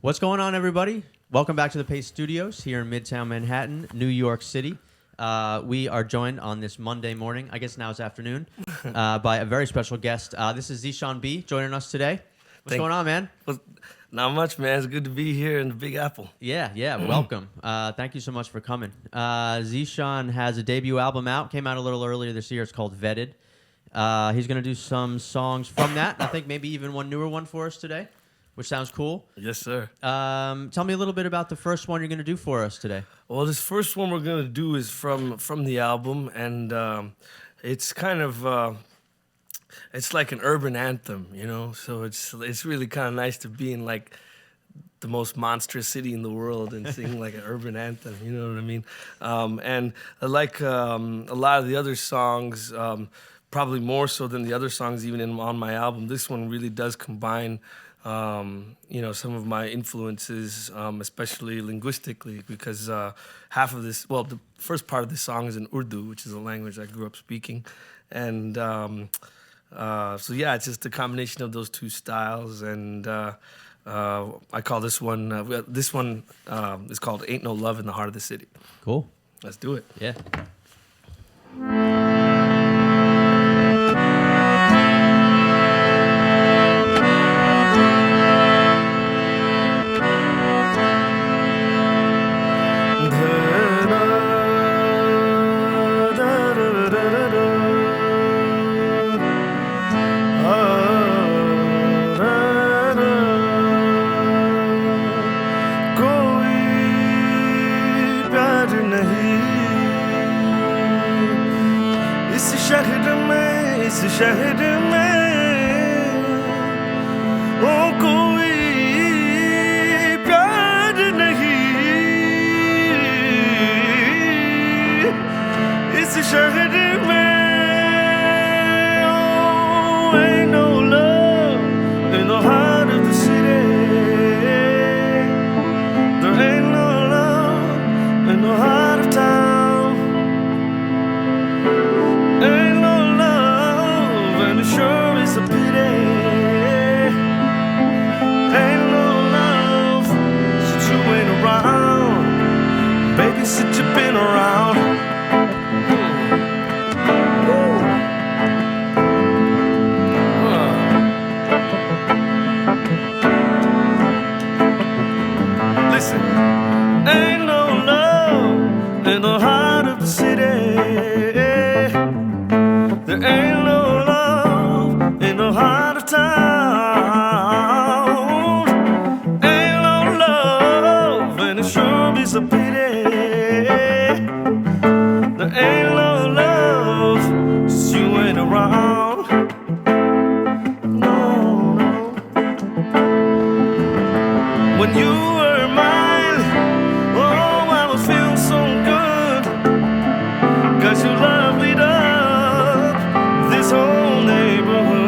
What's going on, everybody? Welcome back to the Paste Studios here in Midtown Manhattan, New York City. We are joined on this Monday morning, I guess now it's afternoon, by a very special guest. This is Zeshan B joining us today. What's going on, man? Well, not much, man. It's good to be here in the Big Apple. Yeah, welcome. Thank you so much for coming. Zeeshan has a debut album out, came out a little earlier this year. It's called Vetted. He's going to do some songs from that. I think maybe even one newer one for us today, which sounds cool. Yes, sir. Tell me a little bit about the first one you're going to do for us today. Well, this first one we're going to do is from the album, and it's kind of it's like an urban anthem, you know. So it's really kind of nice to be in like the most monstrous city in the world and sing like an urban anthem. You know what I mean? And like a lot of the other songs, probably more so than the other songs even on my album, this one really does combine. Some of my influences, especially linguistically, because half of this, well, the first part of this song is in Urdu, which is a language I grew up speaking. And so, yeah, it's just a combination of those two styles. And I call this one is called Ain't No Love in the Heart of the City. Cool. Let's do it. Yeah. इस शहर में ओ कोई प्यार नहीं इस शहर में oh, ain't no love in the heart of the city there ain't no love in the heart of town sure it's a pity ain't no love since you ain't around baby since you've been around Listen, ain't no love in the heart of the city there ain't no heart of town ain't no love and it sure is a pity there ain't no love since you ain't around no when you were mine oh I was feeling so good cause you loved me up this whole neighborhood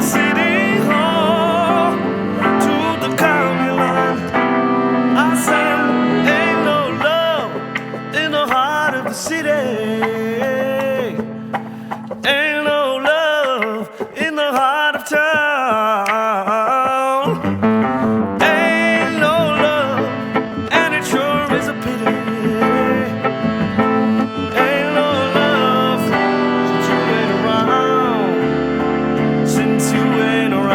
the city hall to the county line. I sang, ain't no love in the heart of the city. Ain't no love in the heart of town. Ain't no love, and it sure is a pity. Ain't no love since you ain't around. Since you ain't around.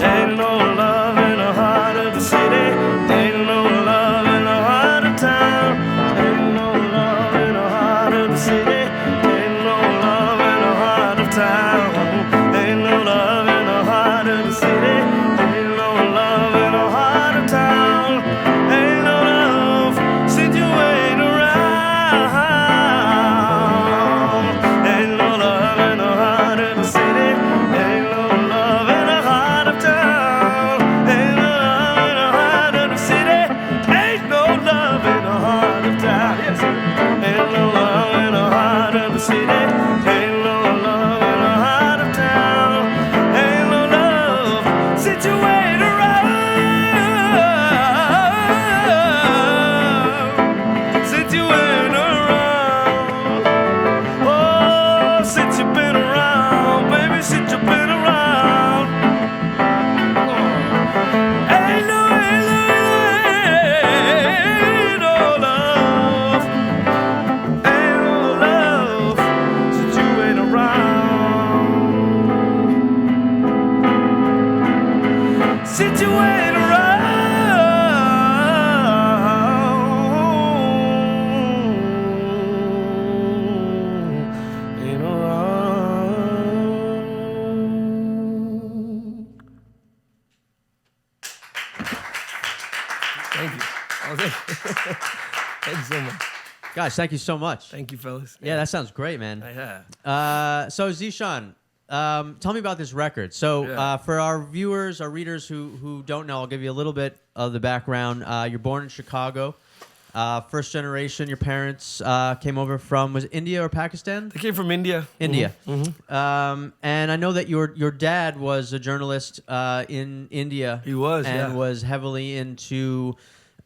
Ain't no love in the heart of the city. Ain't no love in the heart of town. Ain't no love in the heart of the city. Ain't no love in the heart of town. Ain't no love in the heart of the city. Ain't no love in the heart of town. Ain't no love since you ain't around. Ain't no love in the heart of the city. Ain't no love in the heart of town. Ain't no love in the heart of the city. Ain't no love in the heart of town. Yes, sir. Ain't no love in the heart of the city. Ain't no love in the heart of town. Ain't no love since you ain't around. Since you ain't around. Oh, since you've been around, baby, since you've been around. Ain't no, ain't no, ain't no love. Ain't no love since you ain't around. Since you ain't around. Ain't around. Thank you. Oh, thank you. Thank you so much. Guys, thank you so much. Thank you, fellas. Yeah, that sounds great, man. Yeah. So Zeeshan, tell me about this record. So Yeah. for our viewers, our readers who don't know, I'll give you a little bit of the background. You're born in Chicago. First generation, your parents came over from, was it India or Pakistan? They came from India. India. Mm-hmm. And I know that your dad was a journalist in India. He was, and yeah. was heavily into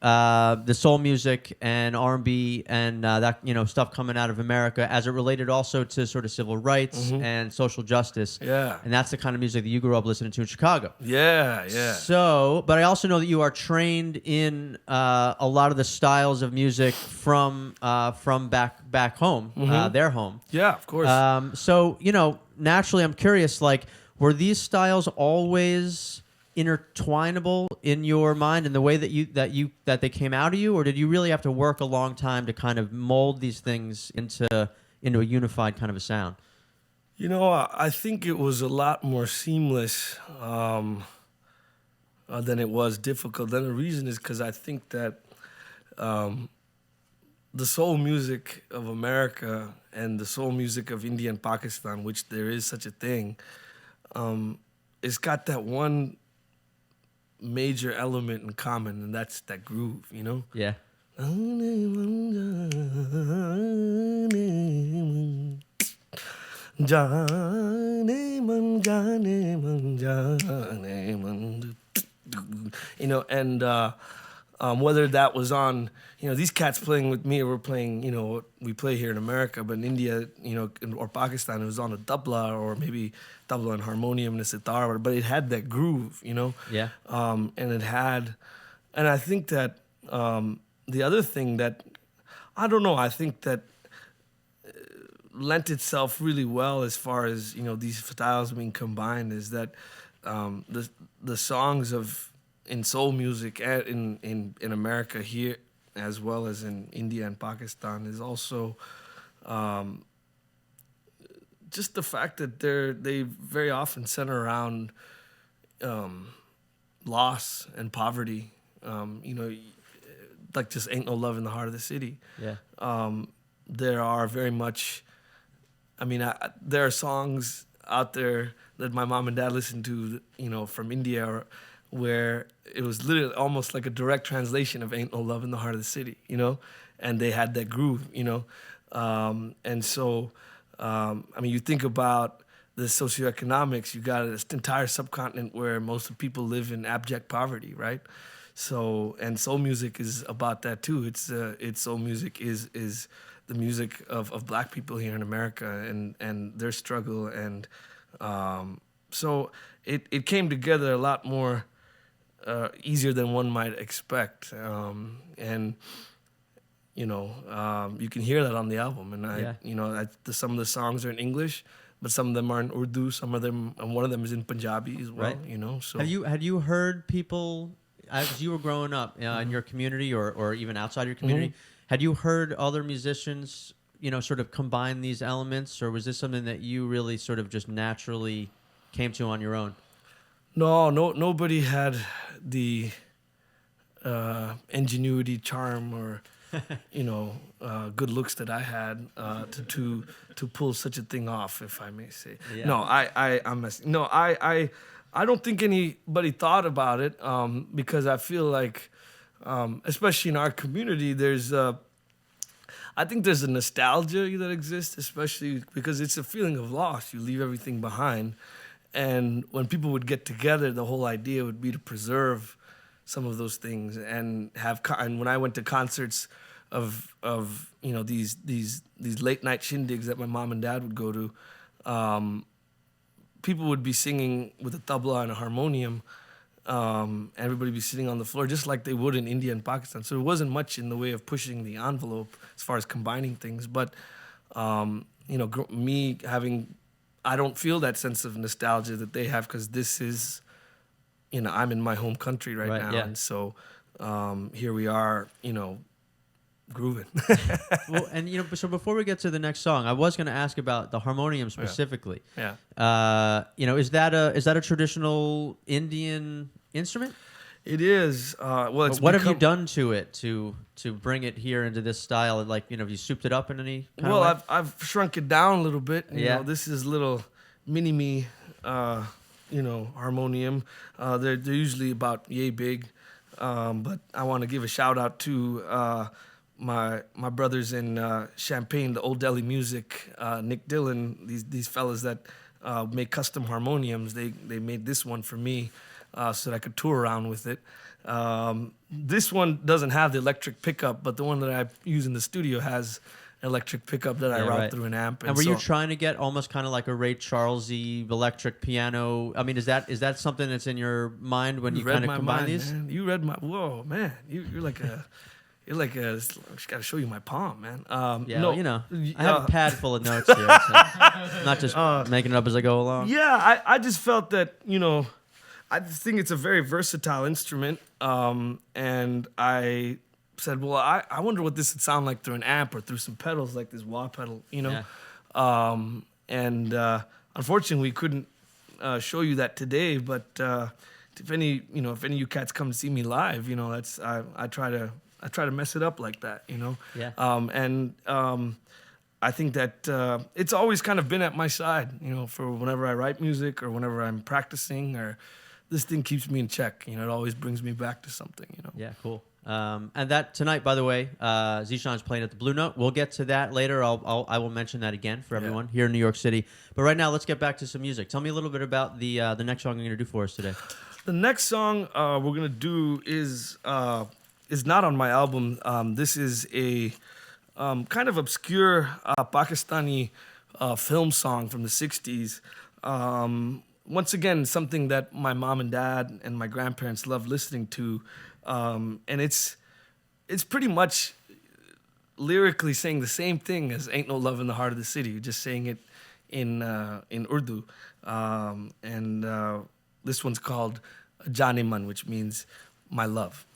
the soul music and R&B and that stuff coming out of America as it related also to sort of civil rights and social justice. Yeah. And that's the kind of music that you grew up listening to in Chicago. Yeah, yeah. So, but I also know that you are trained in a lot of the styles of music from back home, their home. Yeah, of course. So, naturally, I'm curious, like, were these styles always intertwinable in your mind in the way that they came out of you, or did you really have to work a long time to kind of mold these things into a unified kind of a sound? I think it was a lot more seamless than it was difficult. Then the reason is because I think that the soul music of America and the soul music of India and Pakistan, which there is such a thing, it's got that one major element in common, and that's that groove, Yeah. And whether that was on, these cats playing with me or playing, what we play here in America, but in India, or Pakistan, it was on a tabla or maybe tabla and harmonium and a sitar, but it had that groove, Yeah. And I think that the other thing that, I don't know, I think that lent itself really well as far as, these styles being combined is that the songs in soul music in America here as well as in India and Pakistan is also just the fact that they very often center around loss and poverty. Like just ain't no love in the heart of the city. Yeah. There are very much, there are songs out there that my mom and dad listened to, from India, where it was literally almost like a direct translation of "Ain't No Love in the Heart of the City," and they had that groove, And so, I mean, you think about the socioeconomics, you got this entire subcontinent where most of the people live in abject poverty, right? So, and soul music is about that too. It's soul music is the music of Black people here in America and their struggle, and so it came together a lot more easier than one might expect, and you can hear that on the album. And some of the songs are in English, but some of them are in Urdu. Some of them, and one of them is in Punjabi as well. Right. So had you heard people as you were growing up in your community or even outside your community? Had you heard other musicians, sort of combine these elements, or was this something that you really sort of just naturally came to on your own? No, nobody had the ingenuity, charm, or good looks that I had to pull such a thing off, if I may say. Yeah. No, I don't think anybody thought about it, because I feel like, especially in our community, I think there's a nostalgia that exists, especially because it's a feeling of loss. You leave everything behind. And when people would get together, the whole idea would be to preserve some of those things and and when I went to concerts of these late night shindigs that my mom and dad would go to, people would be singing with a tabla and a harmonium. Everybody would be sitting on the floor just like they would in India and Pakistan. So there wasn't much in the way of pushing the envelope as far as combining things. But me having, I don't feel that sense of nostalgia that they have, because this is, I'm in my home country right now. Yeah. And so here we are, grooving. Well, and so before we get to the next song, I was going to ask about the harmonium specifically. Yeah. Is that a traditional Indian instrument? It is. What have you done to it to bring it here into this style? Like, have you souped it up in any kind of way? I've shrunk it down a little bit. This is little mini-me, harmonium. They're usually about yay big. But I want to give a shout out to my brothers in Champaign, the Old Delhi Music, Nick Dillon. These fellas that make custom harmoniums. They made this one for me. So that I could tour around with it. This one doesn't have the electric pickup, but the one that I use in the studio has an electric pickup that I route through an amp. And were you trying to get almost kind of like a Ray Charles-y electric piano? I mean, is that something that's in your mind when you kind of combine these? Man. You read my, whoa, man. You're like a... I just got to show you my palm, man. I have a pad full of notes here. So not just making it up as I go along. Yeah, I just felt that, I think it's a very versatile instrument, and I said, well, I wonder what this would sound like through an amp or through some pedals like this wah pedal, Yeah. Unfortunately, we couldn't show you that today. But if any of you cats come to see me live, that's I try to mess it up like that, Yeah. I think that it's always kind of been at my side, for whenever I write music or whenever I'm practicing, or this thing keeps me in check. It always brings me back to something. Yeah, cool. And that tonight, by the way, Zeeshan's playing at the Blue Note. We'll get to that later. I will mention that again for everyone here in New York City. But right now, let's get back to some music. Tell me a little bit about the next song you're going to do for us today. The next song we're going to do is not on my album. This is a kind of obscure Pakistani film song from the 60s. Once again, something that my mom and dad and my grandparents loved listening to. And it's pretty much lyrically saying the same thing as Ain't No Love in the Heart of the City. You're just saying it in Urdu. This one's called Jane Man, which means my love.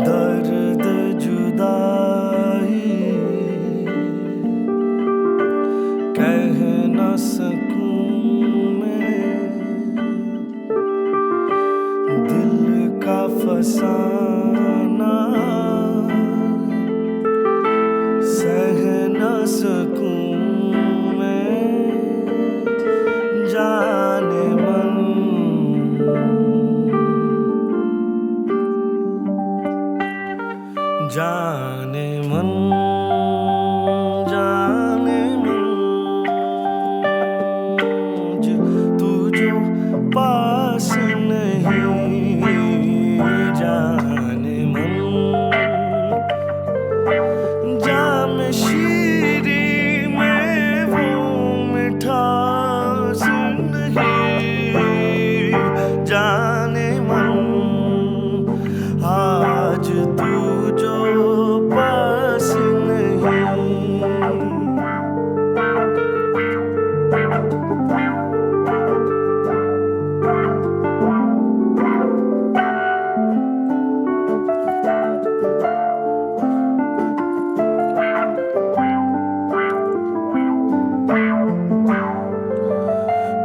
दर्द जुदाई कह न सकूं मैं दिल का फसाना सह न सकूं मैं जाने मन जाने मन जाने मन तू जो पास नहीं जाने मन जाम शीरी में वो मिठास नहीं जाने मन आज तू जो पास नहीं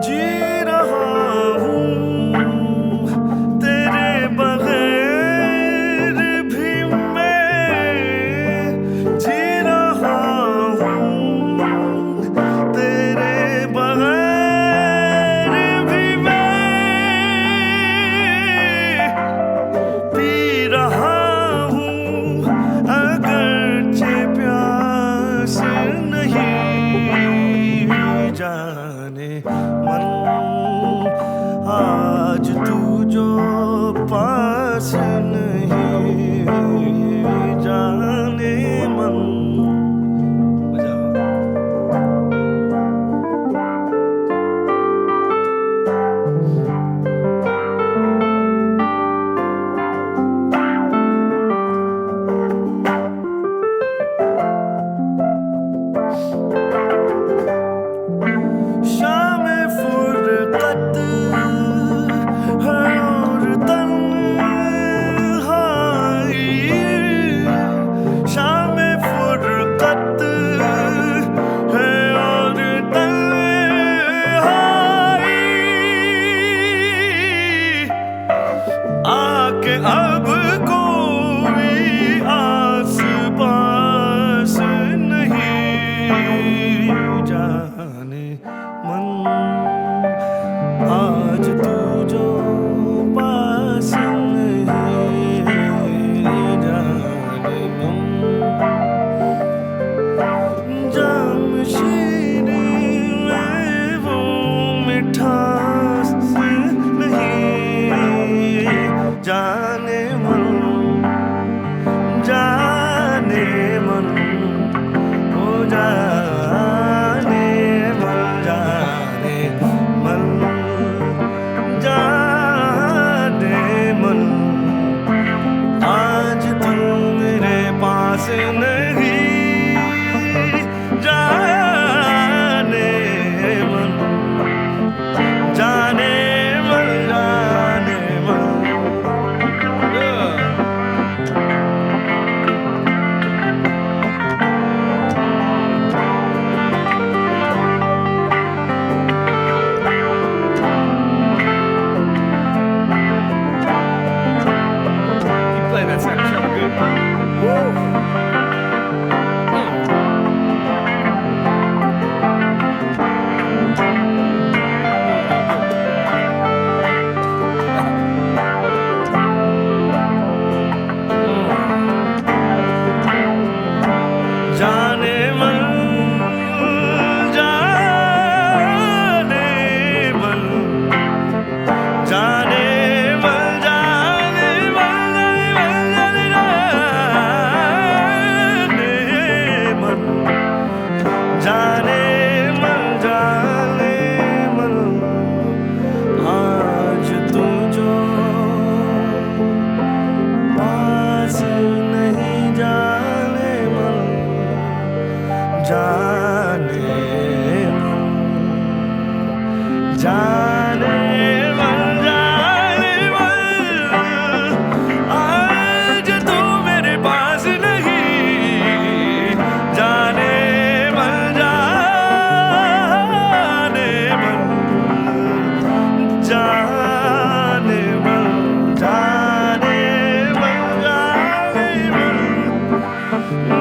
जी रहा हूँ तेरे बगैर भी मैं जी रहा हूँ तेरे बगैर भी मैं पी रहा हूँ अगरचे प्यास नहीं जाने मन आज तू जो पास नहीं जाने मन शाम फुरकत आज तू मेरे पास नहीं जाने मन जाने मन जाने मन जाने मन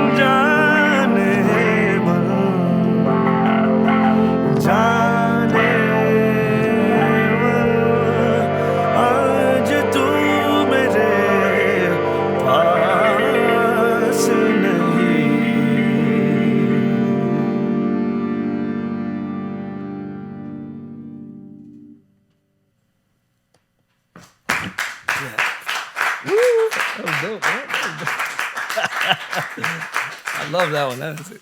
जाने मन जाने आज तू मेरे पास नहीं I love that one.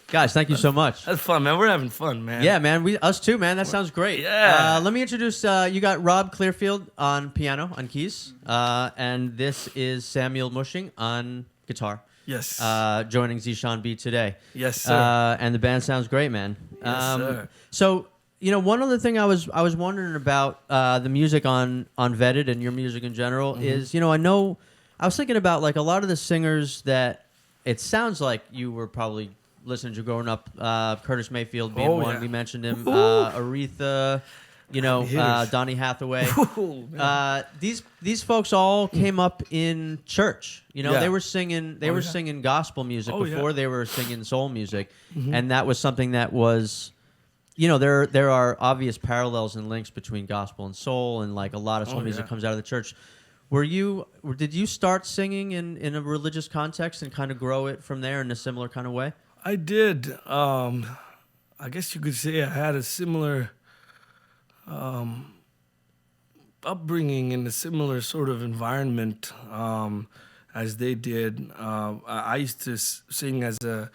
Guys, thank you so much. That's fun, man. We're having fun, man. Yeah, man. Us too, man. That sounds great. Yeah. Let me introduce. You got Rob Clearfield on piano, on keys, and this is Samuel Mushing on guitar. Yes. Joining Zeshan B today. Yes, sir. And the band sounds great, man. Yes, sir. So, one other thing I was wondering about the music on Vetted and your music in general is, I was thinking about like a lot of the singers that it sounds like you were probably listening to growing up. Curtis Mayfield being one, yeah. we mentioned him. Aretha, Donny Hathaway. These folks all came up in church. Yeah. They were singing singing gospel music before they were singing soul music, and that was something that was. There are obvious parallels and links between gospel and soul, and like a lot of soul music comes out of the church. Did you start singing in a religious context and kind of grow it from there in a similar kind of way? I did. I guess you could say I had a similar upbringing in a similar sort of environment as they did. I used to sing as a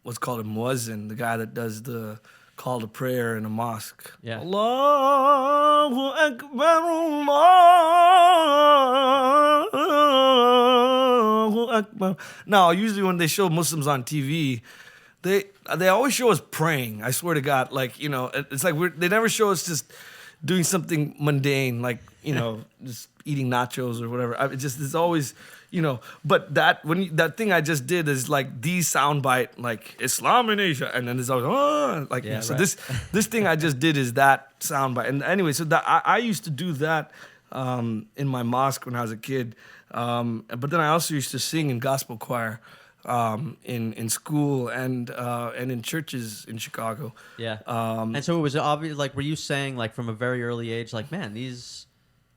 what's called a muezzin, the guy that does the call to prayer in a mosque. Yeah. Allahu Akbar, Allahu Akbar. Now, usually when they show Muslims on TV, they always show us praying. I swear to God, like, it's like they never show us just doing something mundane, like, just eating nachos or whatever. It's always, but that thing I just did is like the soundbite, like Islam in Asia, and then there's always so right. this thing I just did is that soundbite. And anyway, so that I used to do that in my mosque when I was a kid, but then I also used to sing in gospel choir in school and in churches in Chicago. Yeah. And so it was obvious. Like, were you saying like from a very early age, like, man,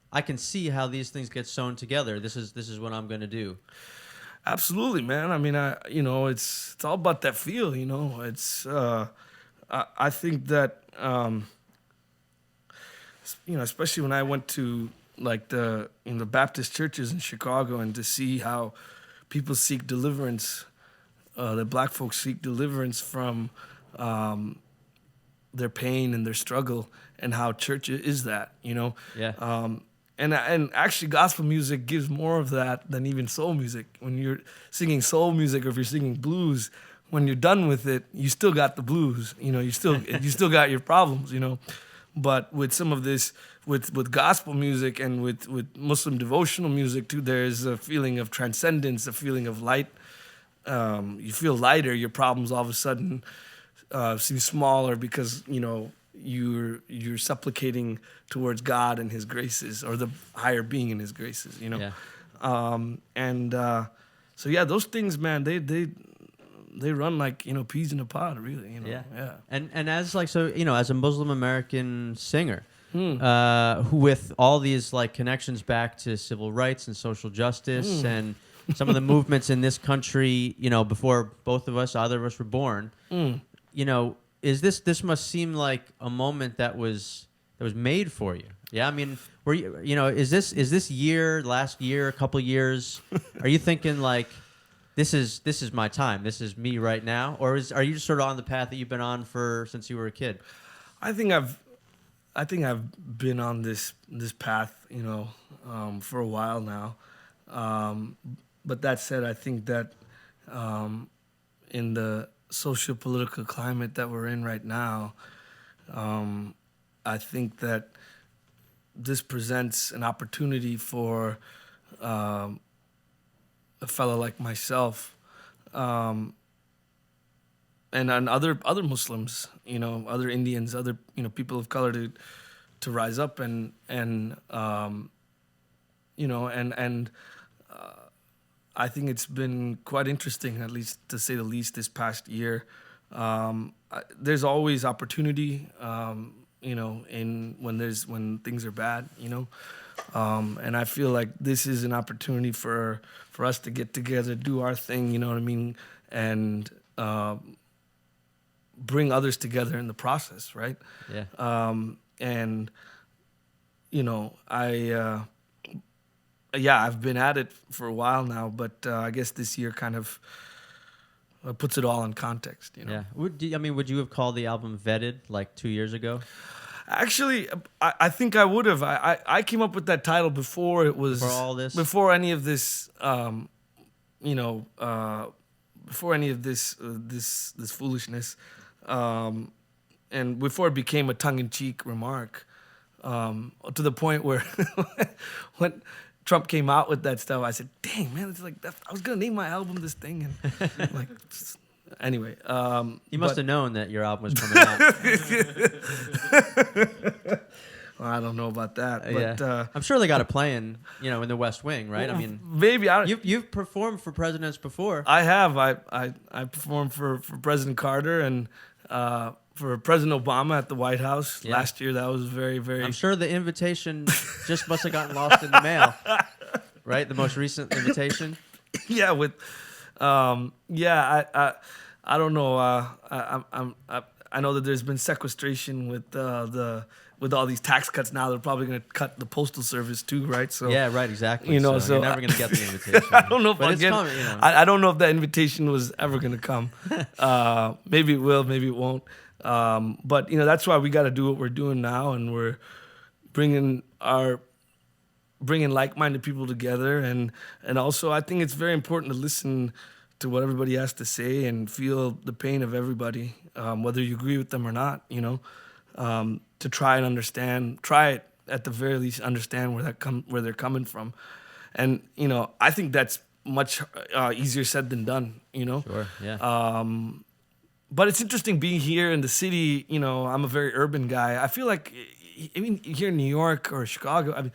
I can see how these things get sewn together. This is what I'm gonna do. Absolutely, man. I mean, it's all about that feel. It's I think that especially when I went to like the Baptist churches in Chicago and to see how people seek deliverance, that black folks seek deliverance from their pain and their struggle, and how church is that. Yeah. And actually, gospel music gives more of that than even soul music. When you're singing soul music, or if you're singing blues, when you're done with it, you still got the blues. You still got your problems. But with some of this, with gospel music and with Muslim devotional music too, there's a feeling of transcendence, a feeling of light. You feel lighter. Your problems all of a sudden seem smaller because you're supplicating towards God and His graces, or the higher being in His graces. Yeah. So yeah, those things, man, they run like peas in a pod, really. Yeah. And as like as a Muslim American singer, with all these like connections back to civil rights and social justice and some of the movements in this country, before either of us were born, is this must seem like a moment that was made for you. Yeah, I mean, were you, is this last year, a couple years, are you thinking like, this is my time, this is me right now, or are you just sort of on the path that you've been on since you were a kid? I think I've been on this path, for a while now. But that said, I think that in the socio-political climate that we're in right now, I think that this presents an opportunity for a fellow like myself, and other Muslims, other Indians, other people of color to rise up and I think it's been quite interesting, at least to say the least, this past year. There's always opportunity, in when things are bad, and I feel like this is an opportunity for us to get together, do our thing, you know what I mean, and bring others together in the process, right? Yeah. And I've been at it for a while now, but I guess this year kind of puts it all in context, Yeah. Would you have called the album Vetted like 2 years ago? Actually, I think I would have. I came up with that title before it was Before all this? before any of this, before any of this foolishness, and before it became a tongue-in-cheek remark, to the point where when Trump came out with that stuff, I said, "Dang, man, it's like that. I was gonna name my album this thing," and like. Anyway, You must have known that your album was coming out. Well, I don't know about that, but Yeah. I'm sure they got it playing, in the West Wing, right? I mean, maybe you've performed for presidents before. I have. I performed for President Carter and for President Obama at the White House last year. That was very, very. I'm sure the invitation just must have gotten lost in the mail, right? The most recent invitation. Yeah, with. I don't know. I know that there's been sequestration with all these tax cuts now. They're probably going to cut the postal service too, right? So yeah, right, exactly. So you're never going to get the invitation. I don't know if but I'll it's get. coming, I don't know if that invitation was ever going to come. Maybe it will. Maybe it won't. But that's why we got to do what we're doing now, and we're bringing like-minded people together, and also I think it's very important to listen to what everybody has to say and feel the pain of everybody, whether you agree with them or not, to try it at the very least, understand where they're coming from. And, I think that's much easier said than done, Sure, yeah. But it's interesting being here in the city. I'm a very urban guy. I feel like, here in New York or Chicago,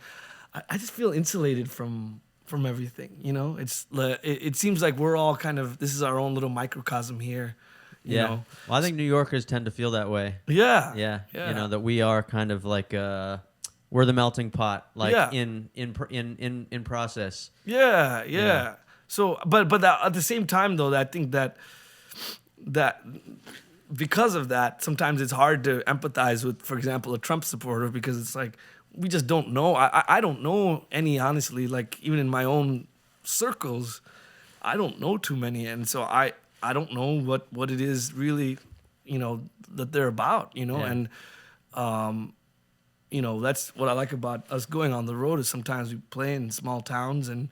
I just feel insulated from everything, it seems like we're all kind of, this is our own little microcosm here, you know. Well, I think New Yorkers tend to feel that way. Yeah. That we are kind of like we're the melting pot, like in process. Yeah. So, but that, at the same time though, I think that because of that, sometimes it's hard to empathize with, for example, a Trump supporter, because it's like, we just don't know. I don't know any, honestly, like even in my own circles, I don't know too many. And so I don't know what it is really, that they're about, and, that's what I like about us going on the road, is sometimes we play in small towns and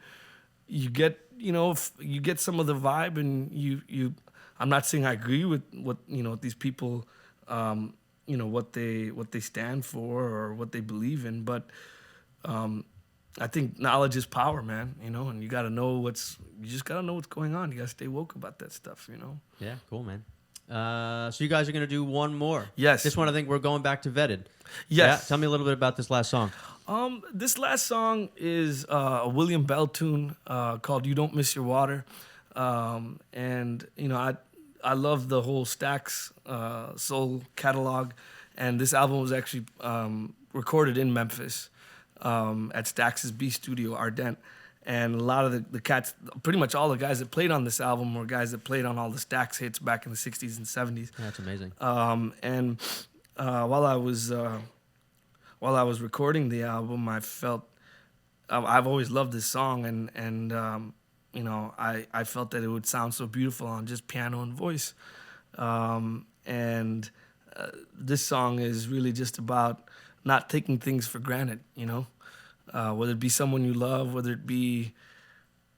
you get, you get some of the vibe, and I'm not saying I agree with what, these people, what they stand for or what they believe in, but I think knowledge is power, man. And you got to know you just got to know what's going on. You got to stay woke about that stuff. Yeah, cool, man. So you guys are gonna do one more. Yes. This one, I think we're going back to Vetted. Yes. Yeah? Tell me a little bit about this last song. This last song is a William Bell tune called "You Don't Miss Your Water," and I love the whole Stax soul catalog, and this album was actually recorded in Memphis at Stax's B Studio Ardent. And a lot of the cats, pretty much all the guys that played on this album were guys that played on all the Stax hits back in the 60s and 70s. That's amazing. And while I was recording the album, I felt I've always loved this song, and I felt that it would sound so beautiful on just piano and voice. And this song is really just about not taking things for granted, whether it be someone you love, whether it be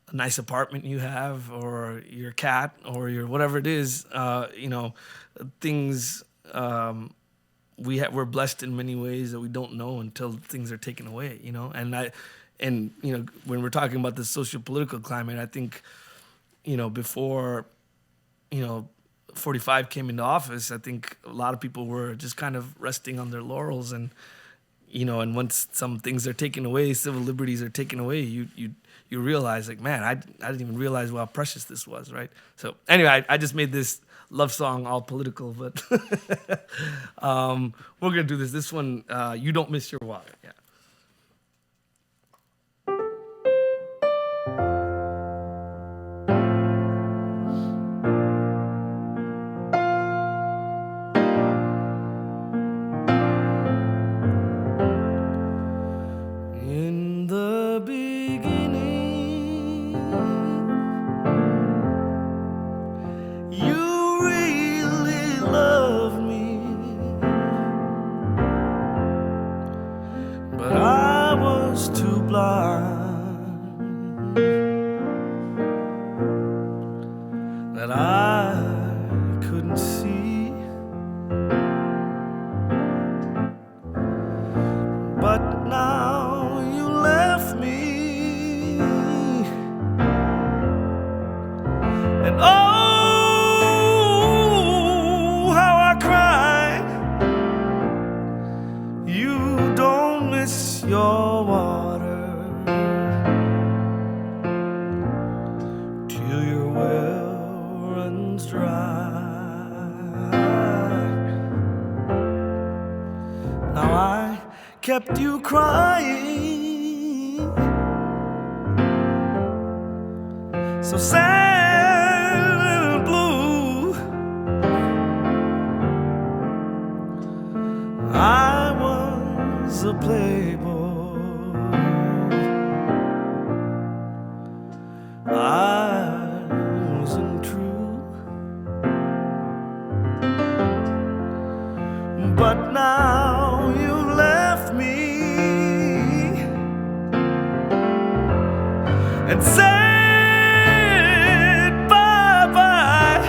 a nice apartment you have, or your cat, or your whatever it is, things we're blessed in many ways that we don't know until things are taken away, you know. And you know, when we're talking about the socio-political climate, I think, you know, before, you know, 45 came into office, I think a lot of people were just kind of resting on their laurels, and you know, and once some things are taken away, civil liberties are taken away, you realize, like, man, I didn't even realize how precious this was, right? So anyway, I just made this love song all political, but we're gonna do this. This one, You Don't Miss Your Water. Yeah. In the beginning, you really loved me, but I was too blind that I couldn't see. But now you left me, and oh, how I cry. You don't miss your water till your well runs dry. Now I kept you crying, so sad and blue. I was a playboy, I wasn't true, but now you left me and said bye-bye.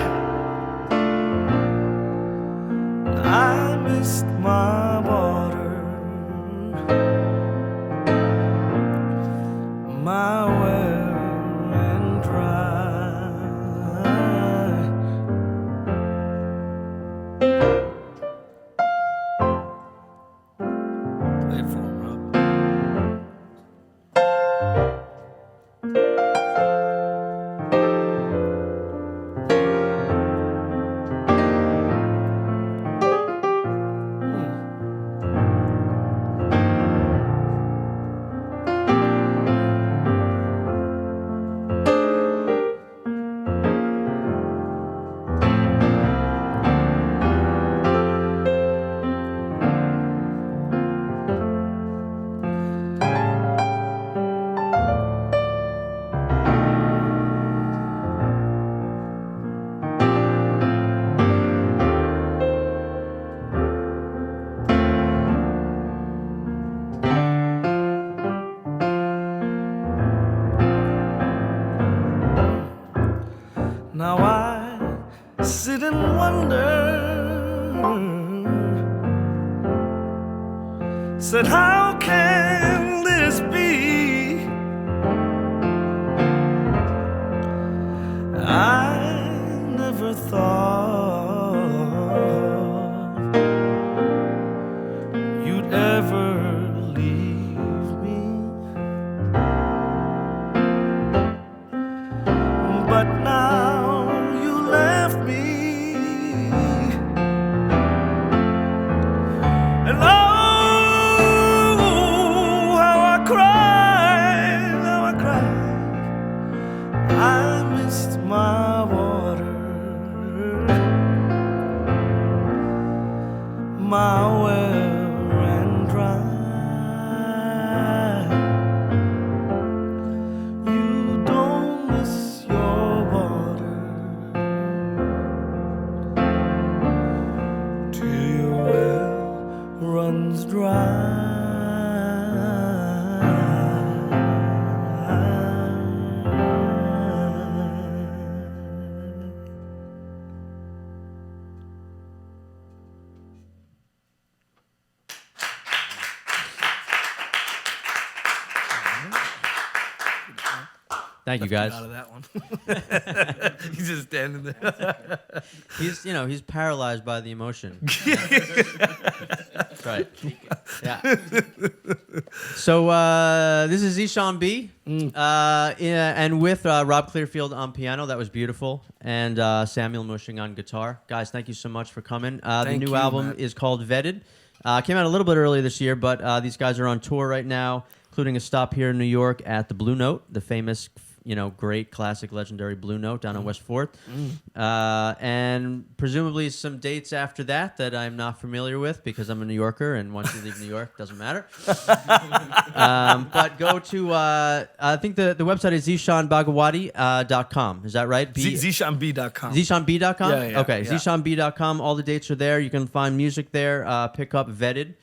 I missed my water, my well ran dry. Play it for him, Rob. Now I sit and wonder, said, how can this be? I never thought you'd ever leave me, but now you left me, and oh, how I cried, how I cried. I missed my water, my well ran dry. You don't miss your water till your well runs dry. Thank you, Left guys. Out of that one. He's just standing there. He's paralyzed by the emotion. That's right. Yeah. So this is Zeshan B, and with Rob Clearfield on piano. That was beautiful, and Samuel Mushing on guitar. Guys, thank you so much for coming. The new album is called Vetted. Came out a little bit earlier this year, but these guys are on tour right now, including a stop here in New York at the Blue Note, the famous, great classic legendary Blue Note down on West 4th. And presumably some dates after that I'm not familiar with because I'm a New Yorker, and once you leave New York, doesn't matter. But go to, I think the website is ZeshanBhagawati.com. Is that right? ZeshanB.com. ZeshanB.com? Yeah, okay, yeah. ZeshanB.com. All the dates are there. You can find music there. Pick up Vetted,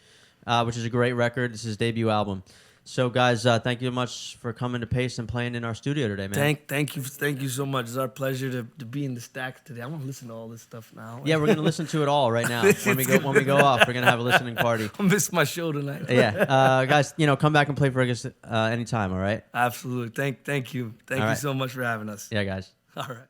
which is a great record. This is his debut album. So, guys, thank you much for coming to Paste and playing in our studio today, man. Thank you so much. It's our pleasure to be in the stacks today. I want to listen to all this stuff now. Yeah, we're gonna listen to it all right now. When we go off, we're gonna have a listening party. I missed my show tonight. Yeah, guys, come back and play for us anytime. All right. Absolutely. Thank you. Thank you so much for having us. Yeah, guys. All right.